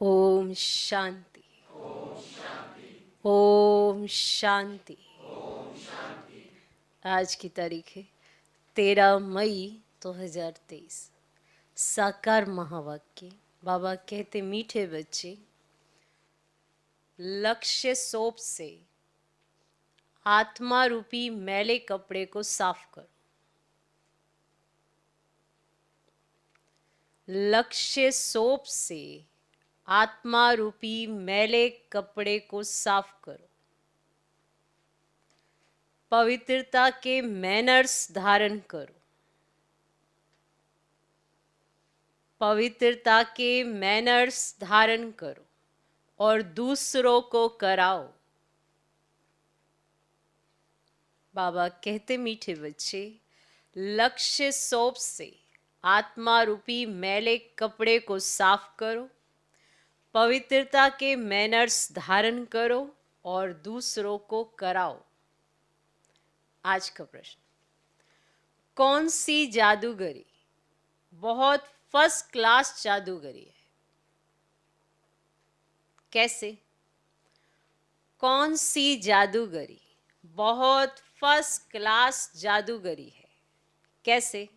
ओम शांति। ओम शांति। आज की तारीख है 13 मई 2023। साकार महावाक्य। बाबा कहते, मीठे बच्चे, लक्ष्य सोप से आत्मा रूपी मैले कपड़े को साफ करो। लक्ष्य सोप से आत्मा रूपी मैले कपड़े को साफ करो। पवित्रता के मैनर्स धारण करो। पवित्रता के मैनर्स धारण करो और दूसरों को कराओ। बाबा कहते, मीठे बच्चे, लक्ष्य सोप से आत्मा रूपी मैले कपड़े को साफ करो, पवित्रता के मैनर्स धारण करो और दूसरों को कराओ। आज का प्रश्न, कौन सी जादूगरी बहुत फर्स्ट क्लास जादूगरी है? कैसे? कौन सी जादूगरी बहुत फर्स्ट क्लास जादूगरी है? कैसे?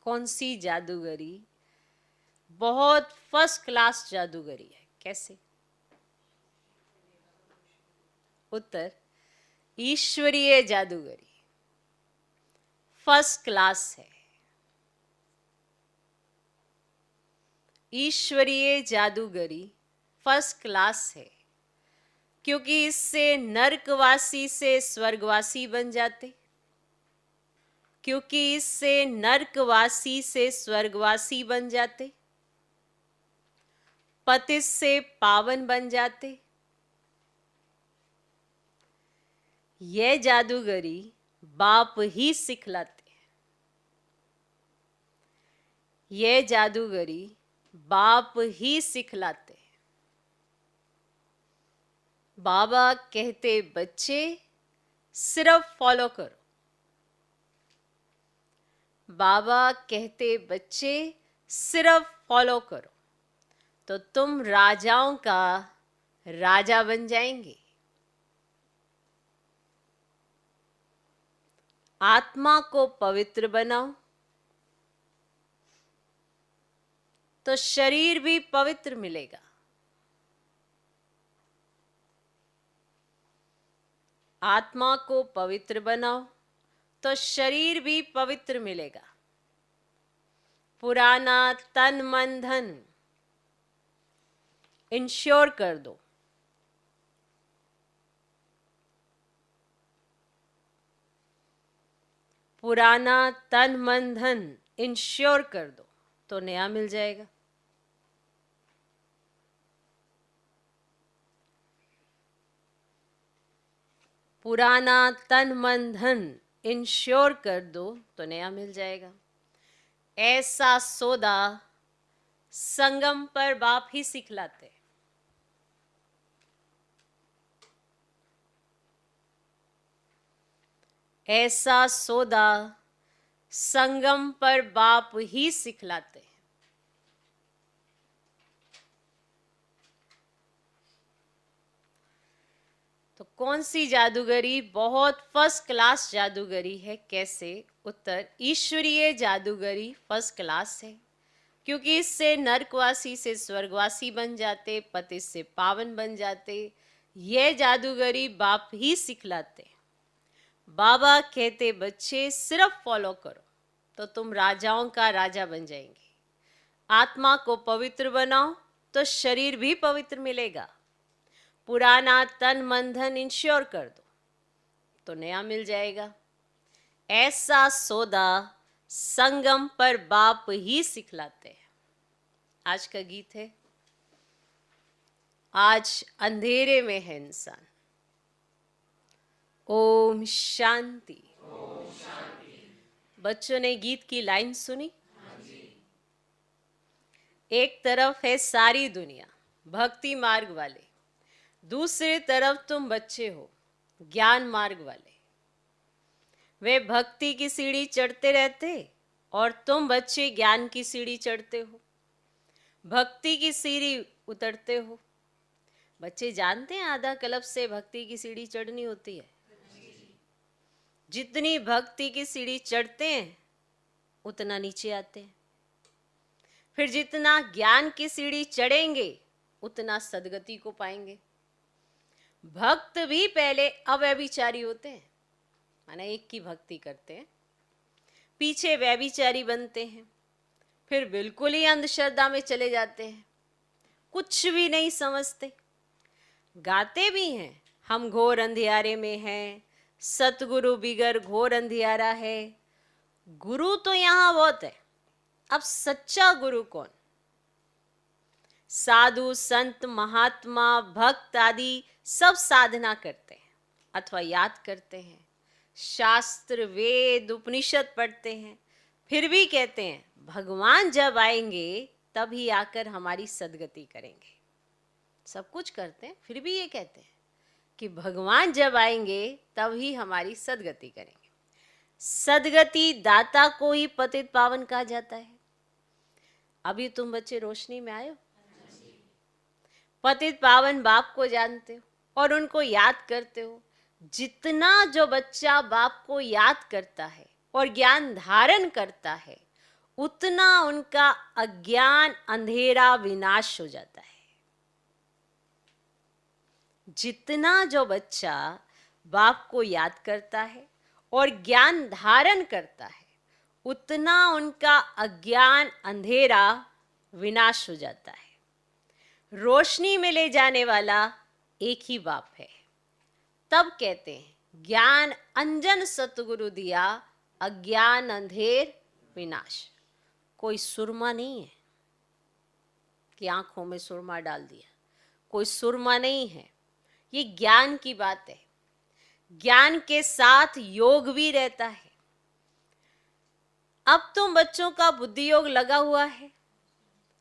कौन सी जादूगरी बहुत फर्स्ट क्लास जादूगरी है? कैसे? उत्तर, ईश्वरीय जादूगरी फर्स्ट क्लास है। ईश्वरीय जादूगरी फर्स्ट क्लास है, क्योंकि इससे नरकवासी से स्वर्गवासी बन जाते। क्योंकि इससे नरकवासी से स्वर्गवासी बन जाते, पतित से पावन बन जाते। यह जादूगरी बाप ही सिखलाते हैं। यह जादूगरी बाप ही सिखलाते हैं। बाबा कहते, बच्चे सिर्फ फॉलो करो। बाबा कहते, बच्चे सिर्फ फॉलो करो तो तुम राजाओं का राजा बन जाएंगे। आत्मा को पवित्र बनाओ तो शरीर भी पवित्र मिलेगा। आत्मा को पवित्र बनाओ तो शरीर भी पवित्र मिलेगा। पुराना तन मन धन इंश्योर कर दो। पुराना तन मन धन इंश्योर कर दो तो नया मिल जाएगा। पुराना तन मन धन इंश्योर कर दो तो नया मिल जाएगा। ऐसा सौदा संगम पर बाप ही सिखलाते। ऐसा सौदा संगम पर बाप ही सिखलाते हैं। तो कौन सी जादूगरी बहुत फर्स्ट क्लास जादूगरी है? कैसे? उत्तर, ईश्वरीय जादूगरी फर्स्ट क्लास है, क्योंकि इससे नरकवासी से स्वर्गवासी बन जाते, पति से पावन बन जाते। यह जादूगरी बाप ही सिखलाते। बाबा कहते, बच्चे सिर्फ फॉलो करो तो तुम राजाओं का राजा बन जाएंगे। आत्मा को पवित्र बनाओ तो शरीर भी पवित्र मिलेगा। पुराना तन मन धन इंश्योर कर दो तो नया मिल जाएगा। ऐसा सौदा संगम पर बाप ही सिखलाते हैं। आज का गीत है, आज अंधेरे में है इंसान। ओम शांति। बच्चों ने गीत की लाइन सुनी? एक तरफ है सारी दुनिया भक्ति मार्ग वाले, दूसरी तरफ तुम बच्चे हो ज्ञान मार्ग वाले। वे भक्ति की सीढ़ी चढ़ते रहते और तुम बच्चे ज्ञान की सीढ़ी चढ़ते हो। भक्ति की सीढ़ी उतरते हो। बच्चे जानते हैं आधा कल्प से भक्ति की सीढ़ी चढ़नी होती है। जितनी भक्ति की सीढ़ी चढ़ते हैं उतना नीचे आते हैं। फिर जितना ज्ञान की सीढ़ी चढ़ेंगे उतना सदगति को पाएंगे। भक्त भी पहले अव्यभिचारी होते हैं, माना एक की भक्ति करते हैं, पीछे व्यभिचारी बनते हैं, फिर बिल्कुल ही अंधश्रद्धा में चले जाते हैं, कुछ भी नहीं समझते। गाते भी हैं, हम घोर अंधियारे में हैं, सतगुरु बिगर घोर अंधियारा है। गुरु तो यहां बहुत है, अब सच्चा गुरु कौन? साधु संत महात्मा भक्त आदि सब साधना करते हैं अथवा याद करते हैं, शास्त्र वेद उपनिषद पढ़ते हैं, फिर भी कहते हैं भगवान जब आएंगे तभी आकर हमारी सदगति करेंगे। सब कुछ करते हैं फिर भी ये कहते हैं कि भगवान जब आएंगे तभी हमारी सदगति करेंगे। सदगति दाता को ही पतित पावन कहा जाता है। अभी तुम बच्चे रोशनी में आए हो, पतित पावन बाप को जानते हो और उनको याद करते हो। जितना जो बच्चा बाप को याद करता है और ज्ञान धारण करता है उतना उनका अज्ञान अंधेरा विनाश हो जाता है। जितना जो बच्चा बाप को याद करता है और ज्ञान धारण करता है उतना उनका अज्ञान अंधेरा विनाश हो जाता है। रोशनी में ले जाने वाला एक ही बाप है। तब कहते हैं ज्ञान अंजन सतगुरु दिया, अज्ञान अंधेर विनाश। कोई सुरमा नहीं है कि आंखों में सुरमा डाल दिया, कोई सुरमा नहीं है। ये ज्ञान की बात है। ज्ञान के साथ योग भी रहता है। अब तुम बच्चों का बुद्धि योग लगा हुआ है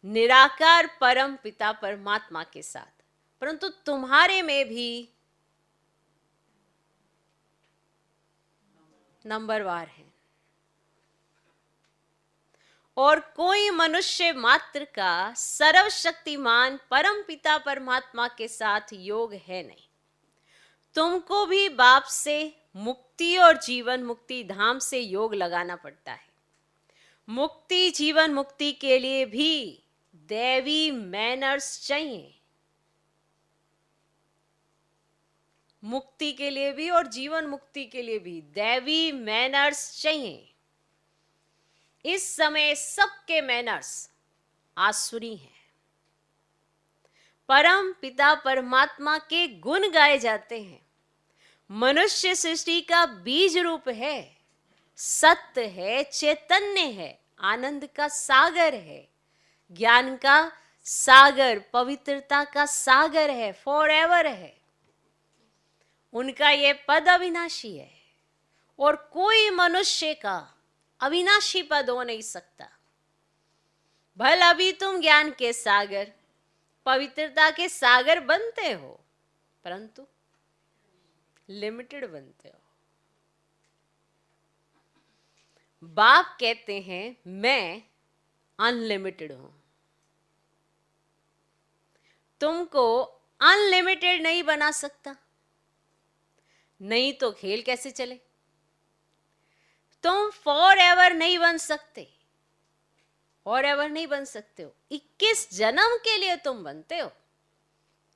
निराकार परम पिता परमात्मा के साथ, परंतु तुम्हारे में भी नंबरवार है और कोई मनुष्य मात्र का सर्वशक्तिमान परम पिता परमात्मा के साथ योग है नहीं। तुमको भी बाप से मुक्ति और जीवन मुक्ति धाम से योग लगाना पड़ता है। मुक्ति जीवन मुक्ति के लिए भी दैवी मैनर्स चाहिए। मुक्ति के लिए भी और जीवन मुक्ति के लिए भी दैवी मैनर्स चाहिए। इस समय सबके मैनर्स आसुरी हैं। परम पिता परमात्मा के गुण गाए जाते हैं। मनुष्य सृष्टि का बीज रूप है, सत्य है, चैतन्य है, आनंद का सागर है, ज्ञान का सागर, पवित्रता का सागर है, फॉरएवर है। उनका ये पद अविनाशी है और कोई मनुष्य का अविनाशी पद हो नहीं सकता। भल अभी तुम ज्ञान के सागर पवित्रता के सागर बनते हो परंतु लिमिटेड बनते हो। बाप कहते हैं मैं अनलिमिटेड हूं। तुमको अनलिमिटेड नहीं बना सकता, नहीं तो खेल कैसे चले। तुम फॉर एवर नहीं बन सकते, फॉर एवर नहीं बन सकते हो। 21 जन्म के लिए तुम बनते हो,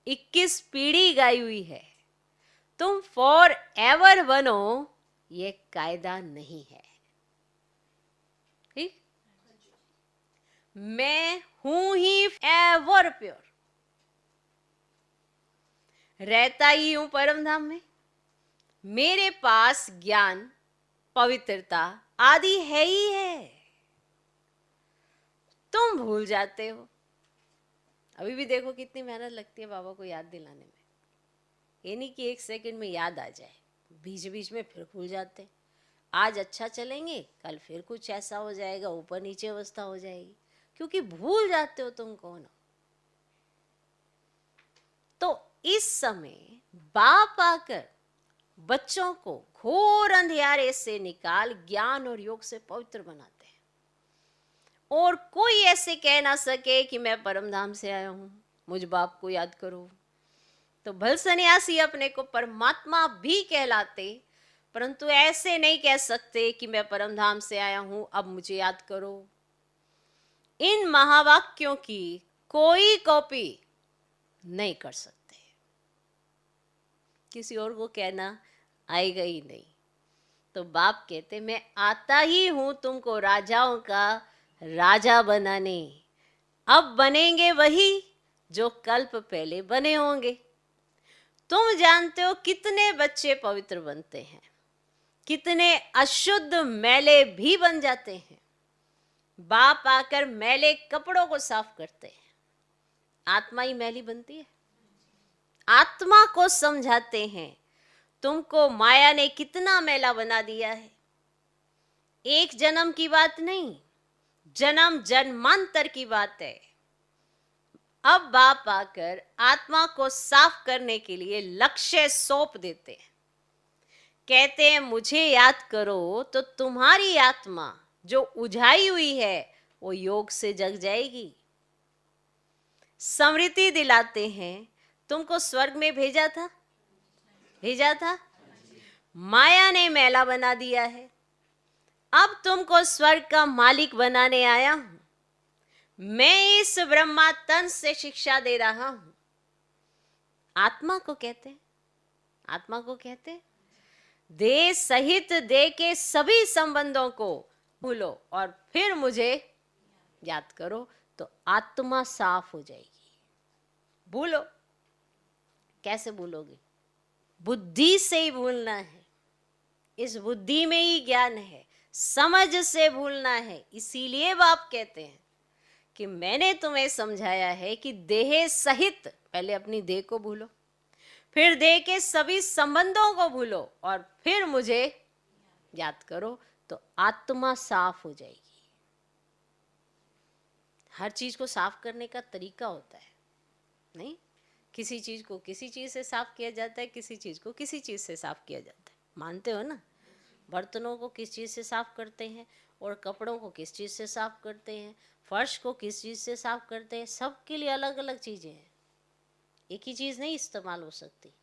21 पीढ़ी गाई हुई है। तुम फॉर एवर बनो ये कायदा नहीं है। ठीक, मैं हूं ही एवर प्योर, रहता ही हूं परम धाम में। मेरे पास ज्ञान पवित्रता आदि है ही है। तुम भूल जाते हो। अभी भी देखो कितनी मेहनत लगती है बाबा को याद दिलाने में। ये नहीं कि 1 सेकंड में याद आ जाए, बीच बीच में फिर भूल जाते। आज अच्छा चलेंगे, कल फिर कुछ ऐसा हो जाएगा, ऊपर नीचे अवस्था हो जाएगी, क्योंकि भूल जाते हो तुम कौन हो। तो इस समय बाप आकर बच्चों को घोर अंधियारे से निकाल ज्ञान और योग से पवित्र बनाते हैं। और कोई ऐसे कह ना सके कि मैं परम धाम से आया हूँ, मुझ बाप को याद करो। तो भल सन्यासी अपने को परमात्मा भी कहलाते, परंतु ऐसे नहीं कह सकते कि मैं परम धाम से आया हूँ, अब मुझे याद करो। इन महावाक्यों की कोई कॉपी नहीं कर सकते, किसी और को कहना आएगा ही नहीं। तो बाप कहते मैं आता ही हूं तुमको राजाओं का राजा बनाने। अब बनेंगे वही जो कल्प पहले बने होंगे। तुम जानते हो कितने बच्चे पवित्र बनते हैं, कितने अशुद्ध मैले भी बन जाते हैं। बाप आकर मैले कपड़ों को साफ करते हैं, आत्मा ही मैली बनती है। आत्मा को समझाते हैं तुमको माया ने कितना मैला बना दिया है। एक जन्म की बात नहीं, जन्म जन्मांतर की बात है। अब बाप आकर आत्मा को साफ करने के लिए लक्ष्य सौंप देते हैं, कहते हैं मुझे याद करो तो तुम्हारी आत्मा जो उजाई हुई है वो योग से जग जाएगी। स्मृति दिलाते हैं तुमको स्वर्ग में भेजा था, भेजा था, माया ने मैला बना दिया है। अब तुमको स्वर्ग का मालिक बनाने आया हूं। मैं इस ब्रह्मा तन से शिक्षा दे रहा हूं। आत्मा को कहते हैं, आत्मा को कहते हैं देह सहित देह के सभी संबंधों को भूलो और फिर मुझे याद करो, तो आत्मा साफ हो जाएगी। भूलो, कैसे भूलोगे? बुद्धि से ही भूलना है। इस बुद्धि में ही ज्ञान है, समझ से भूलना है। इसीलिए बाप कहते हैं कि मैंने तुम्हें समझाया है कि देह सहित पहले अपनी देह को भूलो, फिर देह के सभी संबंधों को भूलो और फिर मुझे याद करो, तो आत्मा साफ हो जाएगी। हर चीज को साफ करने का तरीका होता है, नहीं? किसी चीज को किसी चीज से साफ किया जाता है, किसी चीज को किसी चीज से साफ किया जाता है। मानते हो ना? बर्तनों को किस चीज से साफ करते हैं और कपड़ों को किस चीज से साफ करते हैं, फर्श को किस चीज से साफ करते हैं। सबके लिए अलग अलग चीजें हैं, एक ही चीज नहीं इस्तेमाल हो सकती।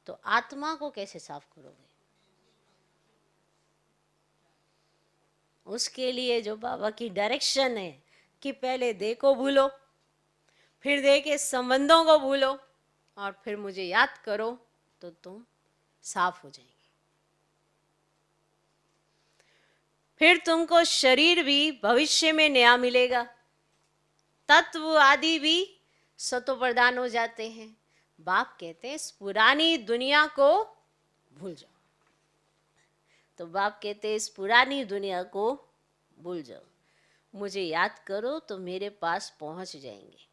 तो आत्मा को कैसे साफ करोगे? उसके लिए जो बाबा की डायरेक्शन है कि पहले देह को भूलो, फिर देह के संबंधों को भूलो और फिर मुझे याद करो, तो तुम साफ हो जाएंगे। फिर तुमको शरीर भी भविष्य में नया मिलेगा, तत्व आदि भी सतो प्रदान हो जाते हैं। बाप कहते हैं इस पुरानी दुनिया को भूल जाओ। तो बाप कहते हैं इस पुरानी दुनिया को भूल जाओ, मुझे याद करो तो मेरे पास पहुंच जाएंगे।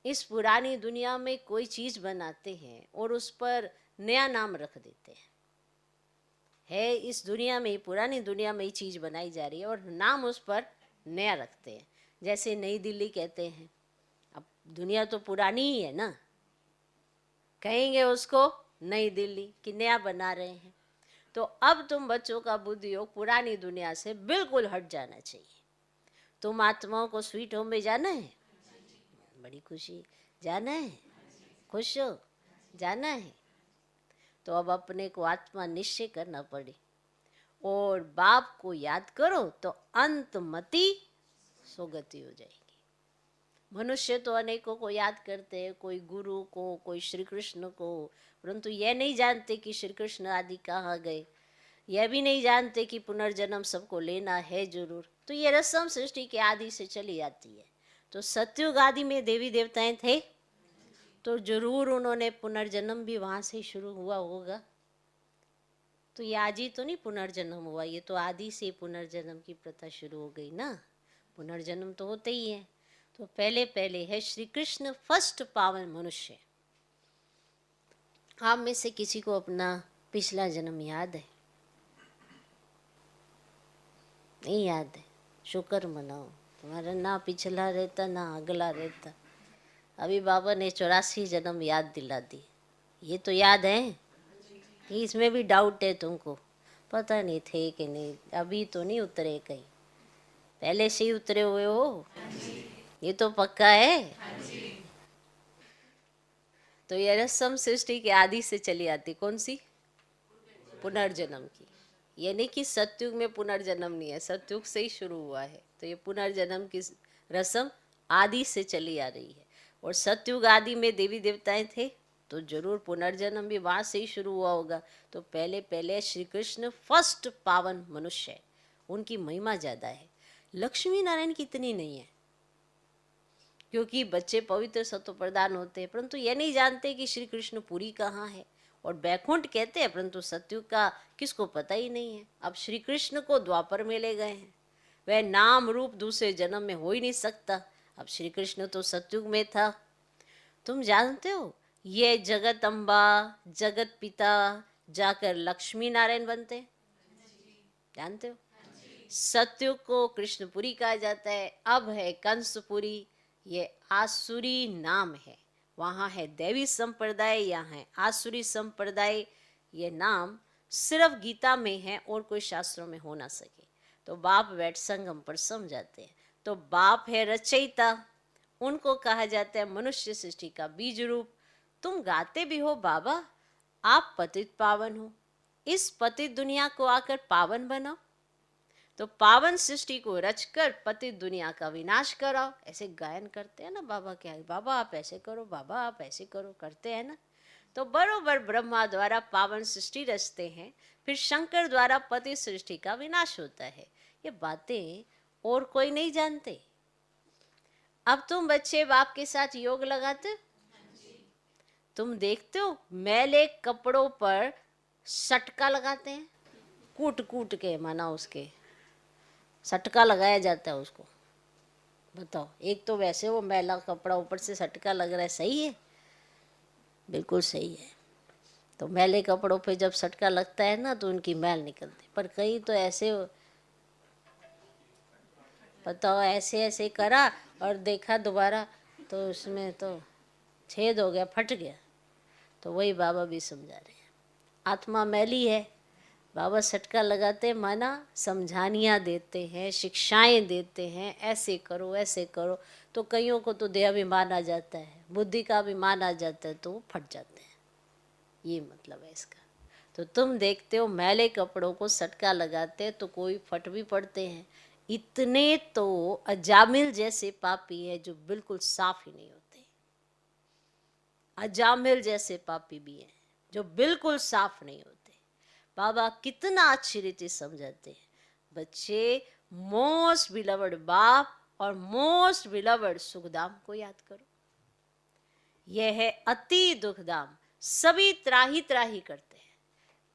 इस पुरानी दुनिया में कोई चीज बनाते हैं और उस पर नया नाम रख देते हैं। है इस दुनिया में, पुरानी दुनिया में ही चीज बनाई जा रही है और नाम उस पर नया रखते हैं। जैसे नई दिल्ली कहते हैं, अब दुनिया तो पुरानी ही है ना, कहेंगे उसको नई दिल्ली कि नया बना रहे हैं। तो अब तुम बच्चों का बुद्धि योग पुरानी दुनिया से बिल्कुल हट जाना चाहिए। तुम आत्माओं को स्वीट होम में जाना है, बड़ी खुशी, जाना है, खुश हो, जाना है। तो अब अपने को आत्मा निश्चय करना पड़े और बाप को याद करो तो अंतमति सुगति हो जाएगी। मनुष्य तो अनेकों को याद करते हैं, कोई गुरु को, कोई श्री कृष्ण को, परंतु यह नहीं जानते कि श्री कृष्ण आदि कहाँ गए। यह भी नहीं जानते कि पुनर्जन्म सबको लेना है जरूर। तो ये रस्म सृष्टि के आदि से चली आती है। तो सतयुग आदि में देवी देवताएं थे, तो जरूर उन्होंने पुनर्जन्म भी वहां से शुरू हुआ होगा। तो ये आज ही तो नहीं पुनर्जन्म हुआ, ये तो आदि से पुनर्जन्म की प्रथा शुरू हो गई ना। पुनर्जन्म तो होते ही है। तो पहले पहले है श्री कृष्ण फर्स्ट पावन मनुष्य। आप में से किसी को अपना पिछला जन्म याद है? नहीं याद है? शुक्र मनाओ, तुम्हारा ना पिछला रहता ना अगला रहता। अभी बाबा ने 84 जन्म याद दिला दी। ये तो याद है, इसमें भी डाउट है तुमको, पता नहीं थे कि नहीं, अभी तो नहीं उतरे कहीं। पहले से ही उतरे हुए हो, ये तो पक्का है। तो ये रसम सृष्टि के आदि से चली आती, कौन सी? पुनर्जन्म की। ये नहीं कि सतयुग में पुनर्जन्म नहीं है, सतयुग से ही शुरू हुआ है। तो ये पुनर्जन्म की रस्म आदि से चली आ रही है। और सतयुग आदि में देवी देवताएं थे, तो जरूर पुनर्जन्म भी वहां से ही शुरू हुआ होगा। तो पहले पहले श्री कृष्ण फर्स्ट पावन मनुष्य है, उनकी महिमा ज्यादा है। लक्ष्मी नारायण की इतनी नहीं है, क्योंकि बच्चे पवित्र सत्व प्रदान होते हैं, परंतु ये नहीं जानते कि श्री कृष्ण पुरी कहाँ है। और बैकुंठ कहते हैं, परंतु सतयुग का किसको पता ही नहीं है। अब श्री कृष्ण को द्वापर में ले गए हैं, वह नाम रूप दूसरे जन्म में हो ही नहीं सकता। अब श्री कृष्ण तो सतयुग में था। तुम जानते हो, ये जगत अम्बा जगत पिता जाकर लक्ष्मी नारायण बनते, जानते हो? सतयुग को कृष्णपुरी कहा जाता है। अब है कंसपुरी, ये आसुरी नाम है। वहाँ है दैवी संप्रदाय, यहाँ है आसुरी संप्रदाय। ये नाम सिर्फ गीता में है और कोई शास्त्रों में हो ना सके। तो बाप वैट संगम पर समझाते हैं। तो बाप है रचयिता, उनको कहा जाता है मनुष्य सृष्टि का बीज रूप। तुम गाते भी हो बाबा, आप पतित पावन हो, इस पतित दुनिया को आकर पावन बनाओ। तो पावन सृष्टि को रचकर पतित दुनिया का विनाश कराओ, ऐसे गायन करते हैं ना बाबा। क्या है, बाबा आप ऐसे करो, बाबा आप ऐसे करो, करते हैं ना। तो बरोबर ब्रह्मा द्वारा पावन सृष्टि रचते हैं, फिर शंकर द्वारा पति सृष्टि का विनाश होता है। ये बातें और कोई नहीं जानते। अब तुम बच्चे बाप के साथ योग लगाते हो, तुम देखते हो मैले कपड़ों पर सटका लगाते हैं, कूट कूट के, माना उसके सटका लगाया जाता है उसको। बताओ, एक तो वैसे वो मैला कपड़ा ऊपर से सटका लग रहा है, सही है? बिल्कुल सही है। तो मैले कपड़ों पे जब सटका लगता है ना, तो उनकी मैल निकलती। पर कई तो ऐसे, बताओ, ऐसे ऐसे करा और देखा दोबारा तो उसमें तो छेद हो गया, फट गया। तो वही बाबा भी समझा रहे हैं, आत्मा मैली है। बाबा सटका लगाते, माना समझानियाँ देते हैं, शिक्षाएं देते हैं, ऐसे करो ऐसे करो। तो कईयों को तो देहाभिमान आ जाता है, बुद्धि का अभिमान आ जाता है, तो वो फट जाते हैं। ये मतलब है इसका। तो तुम देखते हो मैले कपड़ों को सटका लगाते तो कोई फट भी पड़ते हैं। इतने तो अजामिल जैसे पापी हैं जो बिल्कुल साफ ही नहीं होते। अजामिल जैसे पापी भी हैं जो बिल्कुल साफ नहीं होते। बाबा कितना अच्छी रीति समझाते हैं, बच्चे मोस्ट बिलवर्ड बाप और मोस्ट बिलवर्ड सुखधाम को याद करो। यह है अति दुखधाम। सभी त्राही त्राही करते हैं,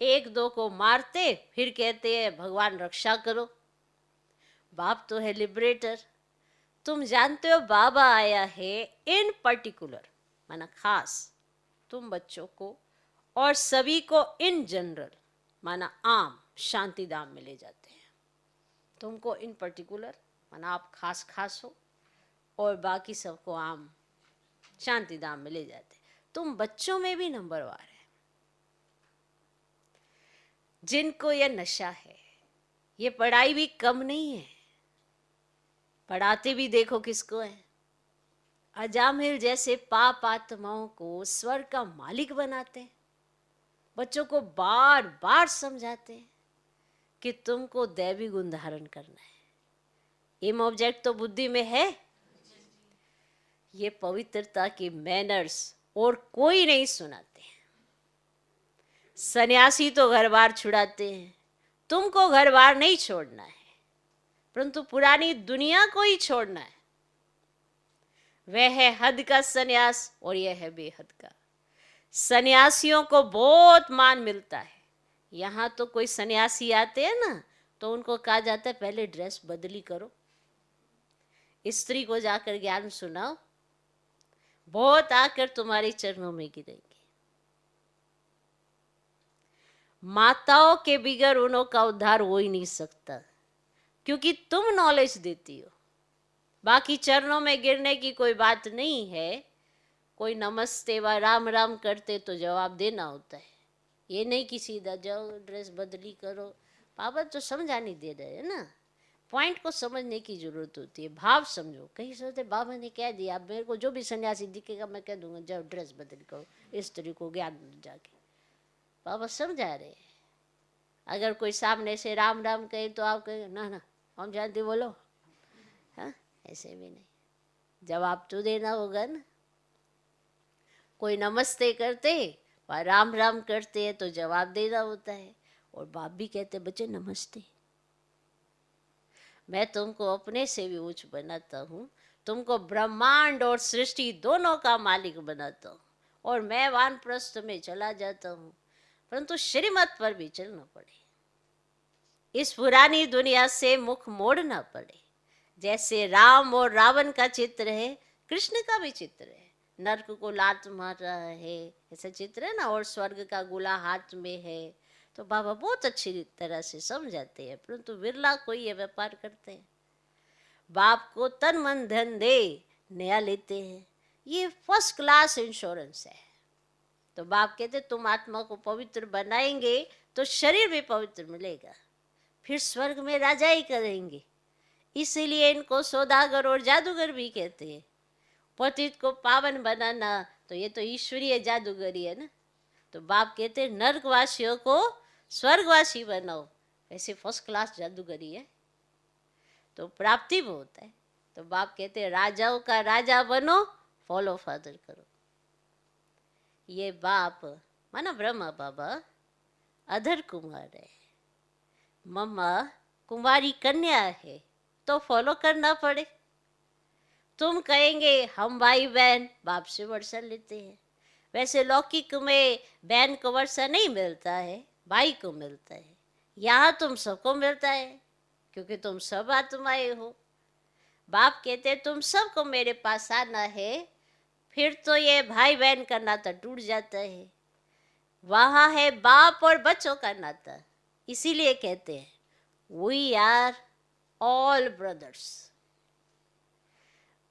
एक दो को मारते, फिर कहते हैं भगवान रक्षा करो। बाप तो है लिबरेटर। तुम जानते हो बाबा आया है इन पर्टिकुलर, माना खास, तुम बच्चों को और सभी को इन जनरल, माना आम शांति धाम में ले जाते हैं। तुमको इन पर्टिकुलर, माना आप खास खास हो, और बाकी सबको आम शांति धाम में ले जाते हैं। तुम बच्चों में भी नंबरवार है। जिनको यह नशा है, ये पढ़ाई भी कम नहीं है, पढ़ाते भी देखो किसको है। अजामिल जैसे पाप आत्माओं को स्वर्ग का मालिक बनाते हैं। बच्चों को बार बार समझाते हैं कि तुमको दैवी गुण धारण करना है। एम ऑब्जेक्ट तो बुद्धि में है। ये पवित्रता के मैनर्स और कोई नहीं सुनाते हैं। सन्यासी तो घर बार छुड़ाते हैं, तुमको घर बार नहीं छोड़ना है, परंतु पुरानी दुनिया को ही छोड़ना है। वह है हद का सन्यास और यह है बेहद का। सन्यासियों को बहुत मान मिलता है। यहाँ तो कोई सन्यासी आते हैं ना, तो उनको कहा जाता है पहले ड्रेस बदली करो, स्त्री को जाकर ज्ञान सुनाओ, बहुत आकर तुम्हारे चरणों में गिरेंगे। माताओं के बिगर उन्हों का उद्धार हो ही नहीं सकता, क्योंकि तुम नॉलेज देती हो। बाकी चरणों में गिरने की कोई बात नहीं है। कोई नमस्ते व राम राम करते तो जवाब देना होता है, ये नहीं कि सीधा जाओ ड्रेस बदली करो। बाबा तो समझा नहीं दे रहे हैं ना, पॉइंट को समझने की जरूरत होती है, भाव समझो। कहीं सोचते बाबा ने कह दिया, अब मेरे को जो भी सन्यासी दिखेगा मैं कह दूंगा जाओ ड्रेस बदल करो, इस तरीके को ज्ञान जाके। बाबा समझा रहे हैं। अगर कोई सामने से राम राम कहे तो आप कहें ना ना हम जानते बोलो, हाँ ऐसे भी नहीं, जवाब तो देना होगा ना। कोई नमस्ते करते और राम राम करते हैं तो जवाब देना होता है। और बाप भी कहते बच्चे नमस्ते, मैं तुमको अपने से भी उच्च बनाता हूँ, तुमको ब्रह्मांड और सृष्टि दोनों का मालिक बनाता हूँ, और मैं वानप्रस्थ में चला जाता हूँ, परंतु श्रीमत पर भी चलना पड़े, इस पुरानी दुनिया से मुख मोड़ना पड़े। जैसे राम और रावण का चित्र है, कृष्ण का भी चित्र है। नरक को लात मार रहा है ऐसा चित्र है ना, और स्वर्ग का गोला हाथ में है। तो बाबा बहुत अच्छी तरह से समझाते हैं, परंतु विरला कोई ये व्यापार करते हैं। बाप को तन मन धन दे नया लेते हैं, ये फर्स्ट क्लास इंश्योरेंस है। तो बाप कहते तुम आत्मा को पवित्र बनाएंगे तो शरीर भी पवित्र मिलेगा, फिर स्वर्ग में राजाई करेंगे। इसीलिए इनको सौदागर और जादूगर भी कहते हैं। पतित को पावन बनाना तो ये तो ईश्वरीय जादूगरी है ना। तो बाप कहते हैं नरकवासियों को स्वर्गवासी बनाओ, ऐसे फर्स्ट क्लास जादूगरी है, तो प्राप्ति बहुत है। तो बाप कहते हैं राजाओं का राजा बनो, फॉलो फादर करो। ये बाप माना ब्रह्मा बाबा अधर कुमार है, मम्मा कुमारी कन्या है, तो फॉलो करना पड़े। तुम कहेंगे हम भाई बहन, बाप से वर्षा लेते हैं। वैसे लौकिक में बहन को वर्षा नहीं मिलता है, भाई को मिलता है। यहाँ तुम सबको मिलता है क्योंकि तुम सब आत्माएं हो। बाप कहते तुम सबको मेरे पास आना है, फिर तो ये भाई बहन का नाता टूट जाता है। वहाँ है बाप और बच्चों का नाता, इसीलिए कहते हैं we are all brothers.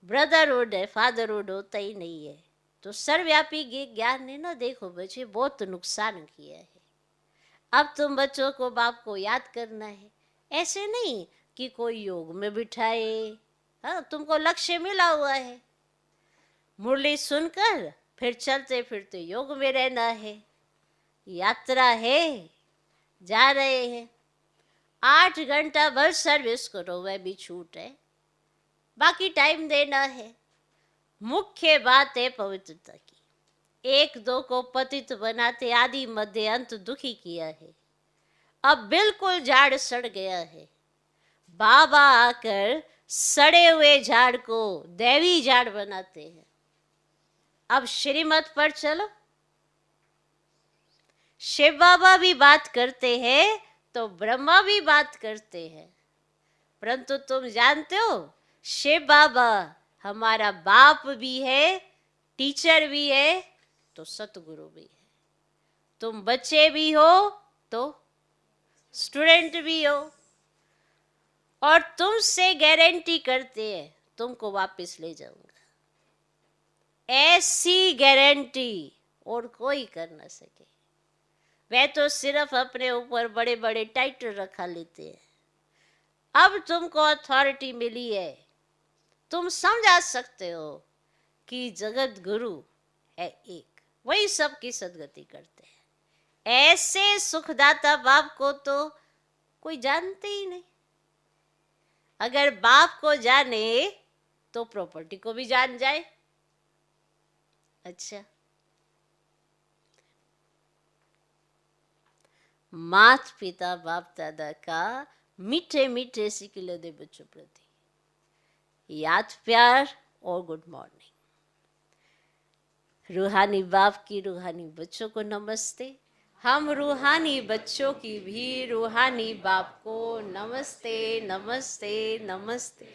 Brotherhood है, फादरहुड होता ही नहीं है। तो सर्वव्यापी ज्ञान ने ना देखो बच्चे बहुत नुकसान किया है। अब तुम बच्चों को बाप को याद करना है, ऐसे नहीं कि कोई योग में बिठाए। हाँ तुमको लक्ष्य मिला हुआ है, मुरली सुनकर फिर चलते फिरते योग में रहना है। यात्रा है, जा रहे हैं, 8 घंटा भर सर्विस करो, वह भी छूट है, बाकी टाइम देना है। मुख्य बात है पवित्रता की। एक दो को पतित बनाते आदि मध्य अंत दुखी किया है, अब बिल्कुल झाड़ सड़ गया है। बाबा आकर सड़े हुए झाड़ को दैवी झाड़ बनाते हैं। अब श्रीमत पर चलो। शिव बाबा भी बात करते हैं तो ब्रह्मा भी बात करते हैं, परंतु तुम जानते हो शिव बाबा हमारा बाप भी है, टीचर भी है, तो सतगुरु भी है। तुम बच्चे भी हो तो स्टूडेंट भी हो, और तुमसे गारंटी करते हैं तुमको वापस ले जाऊंगा। ऐसी गारंटी और कोई कर ना सके। वे तो सिर्फ अपने ऊपर बड़े बड़े टाइटल रखा लेते हैं। अब तुमको अथॉरिटी मिली है, तुम समझा सकते हो कि जगत गुरु है एक, वही सबकी सदगति करते हैं। ऐसे सुखदाता बाप को तो कोई जानते ही नहीं। अगर बाप को जाने तो प्रॉपर्टी को भी जान जाए। अच्छा, माता पिता बाप दादा का मीठे मीठे सिक्के दे बच्चों प्रति याद, प्यार और गुड मॉर्निंग। रूहानी बाप की रूहानी बच्चों को नमस्ते। हम रूहानी बच्चों की भी रूहानी बाप को नमस्ते नमस्ते नमस्ते।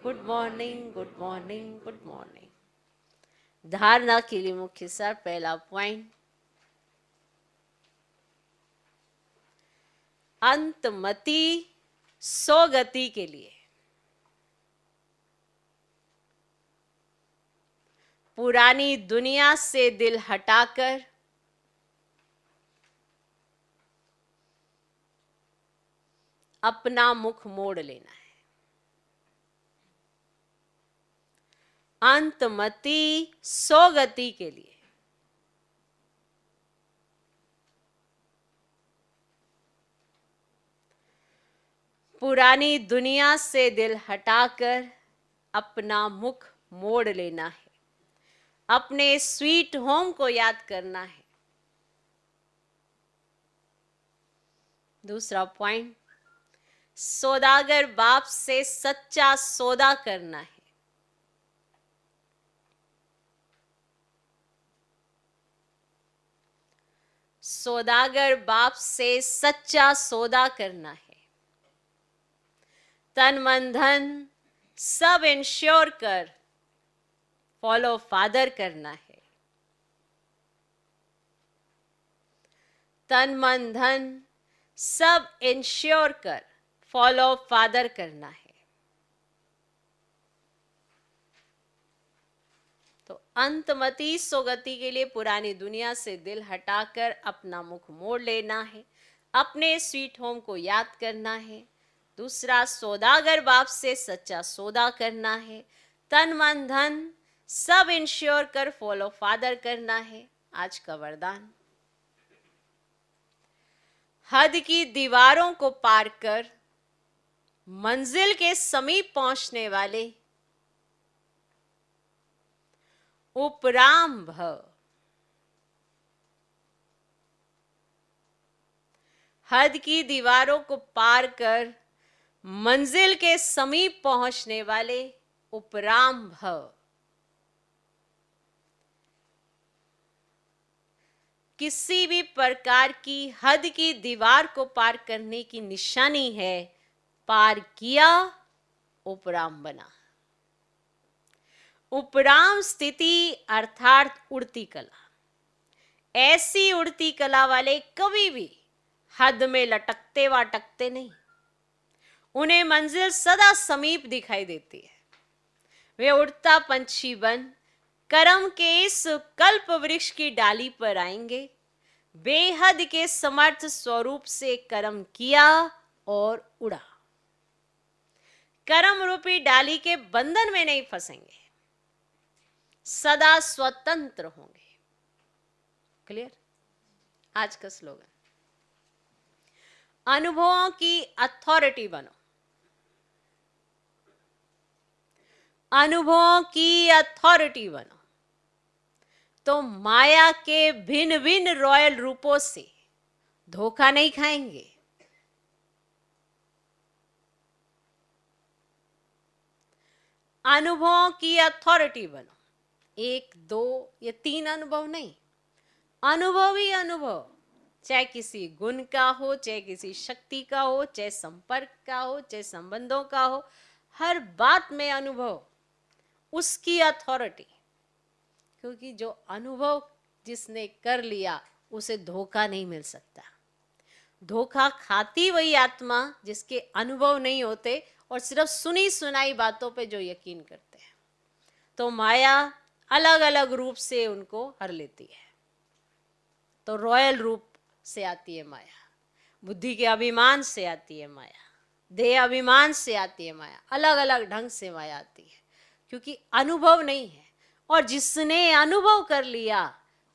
Good morning good morning good morning. धारणा के लिए मुख्य सार, पहला पॉइंट, अंतमति सोगति के लिए पुरानी दुनिया से दिल हटाकर अपना मुख मोड़ लेना है। अंतमति सोगति के लिए। पुरानी दुनिया से दिल हटाकर अपना मुख मोड़ लेना है, अपने स्वीट होम को याद करना है। दूसरा पॉइंट, सौदागर बाप से सच्चा सौदा करना है। सौदागर बाप से सच्चा सौदा करना है। तन मन धन सब इंश्योर कर फॉलो फादर करना है। तन मन धन सब इंश्योर कर फॉलो फादर करना है। तो अंतमति सोगति के लिए पुरानी दुनिया से दिल हटाकर अपना मुख मोड़ लेना है, अपने स्वीट होम को याद करना है। दूसरा, सौदागर बाप से सच्चा सौदा करना है। तन मन धन सब इंश्योर कर फॉलो फादर करना है। आज का वरदान, हद की दीवारों को पार कर मंजिल के समीप पहुंचने वाले उपराम भव। हद की दीवारों को पार कर मंजिल के समीप पहुंचने वाले उपराम भव। किसी भी प्रकार की हद की दीवार को पार करने की निशानी है, पार किया उपराम बना। उपराम स्थिति अर्थात उड़ती कला। ऐसी उड़ती कला वाले कभी भी हद में लटकते वाटकते नहीं, उन्हें मंजिल सदा समीप दिखाई देती है। वे उड़ता पंछी बन कर्म के इस कल्प वृक्ष की डाली पर आएंगे। बेहद के समर्थ स्वरूप से कर्म किया और उड़ा। कर्म रूपी डाली के बंधन में नहीं फंसेंगे, सदा स्वतंत्र होंगे। क्लियर? आज का स्लोगन, अनुभवों की अथॉरिटी बनो। अनुभवों की अथॉरिटी बनो तो माया के भिन्न भिन्न रॉयल रूपों से धोखा नहीं खाएंगे। अनुभवों की अथॉरिटी बनो। 1, 2 या 3 अनुभव नहीं, अनुभव ही अनुभव, चाहे किसी गुण का हो, चाहे किसी शक्ति का हो, चाहे संपर्क का हो, चाहे संबंधों का हो, हर बात में अनुभव, उसकी अथॉरिटी। क्योंकि जो अनुभव जिसने कर लिया उसे धोखा नहीं मिल सकता। धोखा खाती वही आत्मा जिसके अनुभव नहीं होते और सिर्फ सुनी सुनाई बातों पे जो यकीन करते हैं। तो माया अलग अलग रूप से उनको हर लेती है। तो रॉयल रूप से आती है माया, बुद्धि के अभिमान से आती है माया, देह अभिमान से आती है माया, अलग अलग ढंग से माया आती है क्योंकि अनुभव नहीं है। और जिसने अनुभव कर लिया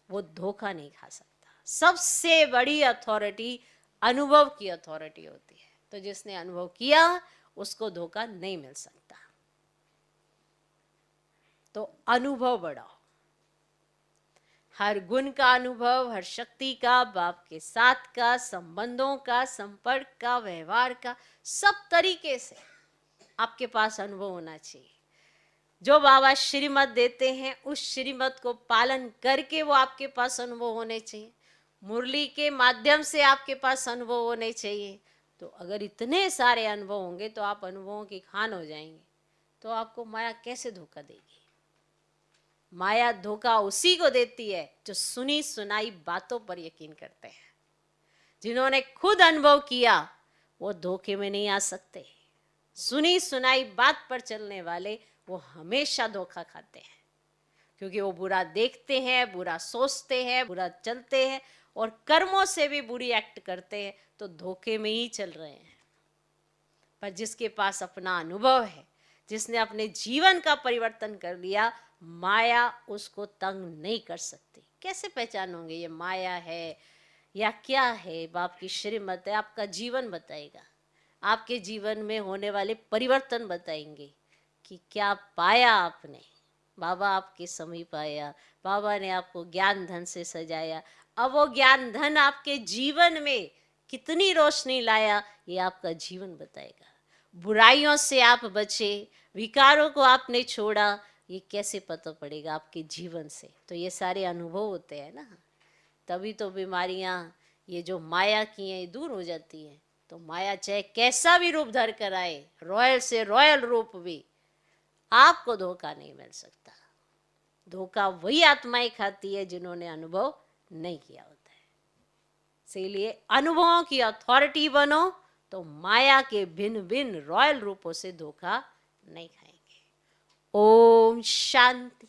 वो धोखा नहीं खा सकता। सबसे बड़ी अथॉरिटी अनुभव की अथॉरिटी होती है। तो जिसने अनुभव किया उसको धोखा नहीं मिल सकता। तो अनुभव बढ़ाओ, हर गुण का अनुभव, हर शक्ति का, बाप के साथ का, संबंधों का, संपर्क का, व्यवहार का, सब तरीके से आपके पास अनुभव होना चाहिए। जो बाबा श्रीमत देते हैं उस श्रीमत को पालन करके वो आपके पास अनुभव होने चाहिए। मुरली के माध्यम से आपके पास अनुभव होने चाहिए। तो अगर इतने सारे अनुभव होंगे तो आप अनुभवों की खान हो जाएंगे। तो आपको माया कैसे धोखा देगी? माया धोखा उसी को देती है जो सुनी सुनाई बातों पर यकीन करते हैं। जिन्होंने खुद अनुभव किया वो धोखे में नहीं आ सकते। सुनी सुनाई बात पर चलने वाले वो हमेशा धोखा खाते हैं, क्योंकि वो बुरा देखते हैं, बुरा सोचते हैं, बुरा चलते हैं और कर्मों से भी बुरी एक्ट करते हैं। तो धोखे में ही चल रहे हैं। पर जिसके पास अपना अनुभव है, जिसने अपने जीवन का परिवर्तन कर लिया, माया उसको तंग नहीं कर सकती। कैसे पहचानोगे ये माया है या क्या है? बाप की श्रीमत है, आपका जीवन बताएगा, आपके जीवन में होने वाले परिवर्तन बताएंगे कि क्या पाया आपने। बाबा आपके समीप आया, बाबा ने आपको ज्ञान धन से सजाया, अब वो ज्ञान धन आपके जीवन में कितनी रोशनी लाया, ये आपका जीवन बताएगा। बुराइयों से आप बचे, विकारों को आपने छोड़ा, ये कैसे पता पड़ेगा? आपके जीवन से। तो ये सारे अनुभव होते हैं ना, तभी तो बीमारियां ये जो माया की हैं दूर हो जाती हैं। तो माया चाहे कैसा भी रूप धर कर आए, रॉयल से रॉयल रूप भी, आपको धोखा नहीं मिल सकता। धोखा वही आत्माएं खाती है जिन्होंने अनुभव नहीं किया होता है। इसीलिए अनुभवों की अथॉरिटी बनो, तो माया के भिन्न भिन्न रॉयल रूपों से धोखा नहीं खाएंगे। ओम शांति।